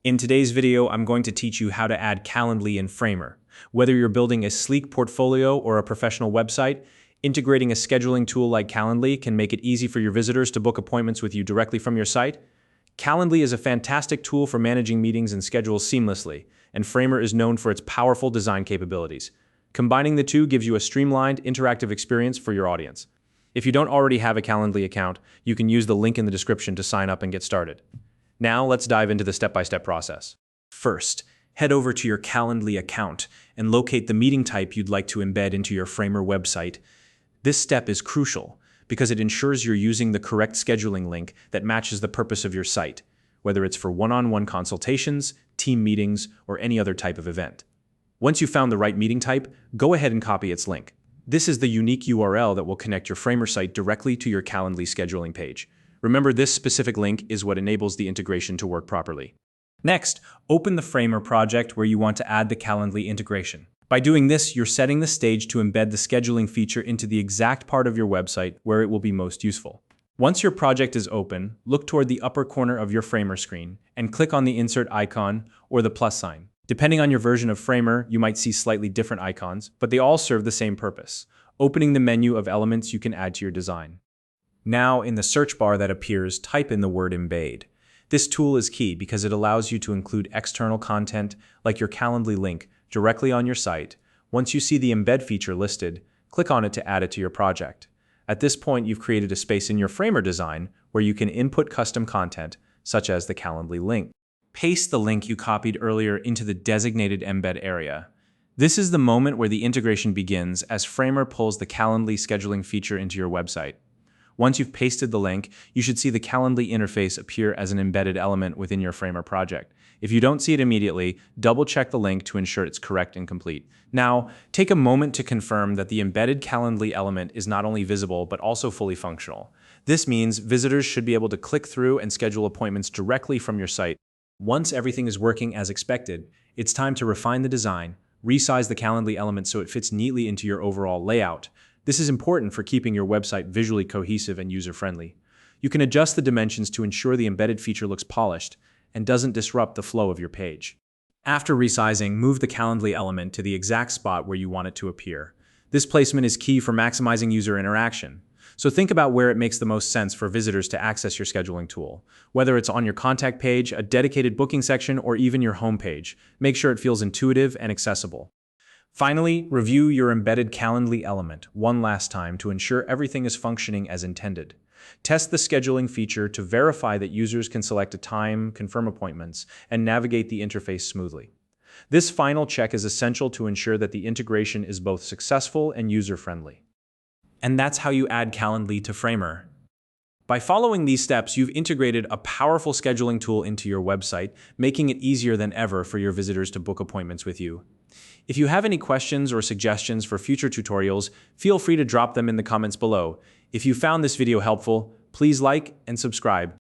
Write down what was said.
In today's video, I'm going to teach you how to add Calendly in Framer. Whether you're building a sleek portfolio or a professional website, integrating a scheduling tool like Calendly can make it easy for your visitors to book appointments with you directly from your site. Calendly is a fantastic tool for managing meetings and schedules seamlessly, and Framer is known for its powerful design capabilities. Combining the two gives you a streamlined, interactive experience for your audience. If you don't already have a Calendly account, you can use the link in the description to sign up and get started. Now let's dive into the step-by-step process. First, head over to your Calendly account and locate the meeting type you'd like to embed into your Framer website. This step is crucial because it ensures you're using the correct scheduling link that matches the purpose of your site, whether it's for one-on-one consultations, team meetings, or any other type of event. Once you've found the right meeting type, go ahead and copy its link. This is the unique URL that will connect your Framer site directly to your Calendly scheduling page. Remember, this specific link is what enables the integration to work properly. Next, open the Framer project where you want to add the Calendly integration. By doing this, you're setting the stage to embed the scheduling feature into the exact part of your website where it will be most useful. Once your project is open, look toward the upper corner of your Framer screen and click on the insert icon or the plus sign. Depending on your version of Framer, you might see slightly different icons, but they all serve the same purpose, opening the menu of elements you can add to your design. Now, in the search bar that appears, type in the word Embed. This tool is key because it allows you to include external content, like your Calendly link, directly on your site. Once you see the Embed feature listed, click on it to add it to your project. At this point, you've created a space in your Framer design where you can input custom content, such as the Calendly link. Paste the link you copied earlier into the designated Embed area. This is the moment where the integration begins as Framer pulls the Calendly scheduling feature into your website. Once you've pasted the link, you should see the Calendly interface appear as an embedded element within your Framer project. If you don't see it immediately, double-check the link to ensure it's correct and complete. Now, take a moment to confirm that the embedded Calendly element is not only visible, but also fully functional. This means visitors should be able to click through and schedule appointments directly from your site. Once everything is working as expected, it's time to refine the design, resize the Calendly element so it fits neatly into your overall layout. This is important for keeping your website visually cohesive and user-friendly. You can adjust the dimensions to ensure the embedded feature looks polished and doesn't disrupt the flow of your page. After resizing, move the Calendly element to the exact spot where you want it to appear. This placement is key for maximizing user interaction. So think about where it makes the most sense for visitors to access your scheduling tool. Whether it's on your contact page, a dedicated booking section, or even your homepage, make sure it feels intuitive and accessible. Finally, review your embedded Calendly element one last time to ensure everything is functioning as intended. Test the scheduling feature to verify that users can select a time, confirm appointments, and navigate the interface smoothly. This final check is essential to ensure that the integration is both successful and user-friendly. And that's how you add Calendly to Framer. By following these steps, you've integrated a powerful scheduling tool into your website, making it easier than ever for your visitors to book appointments with you. If you have any questions or suggestions for future tutorials, feel free to drop them in the comments below. If you found this video helpful, please like and subscribe.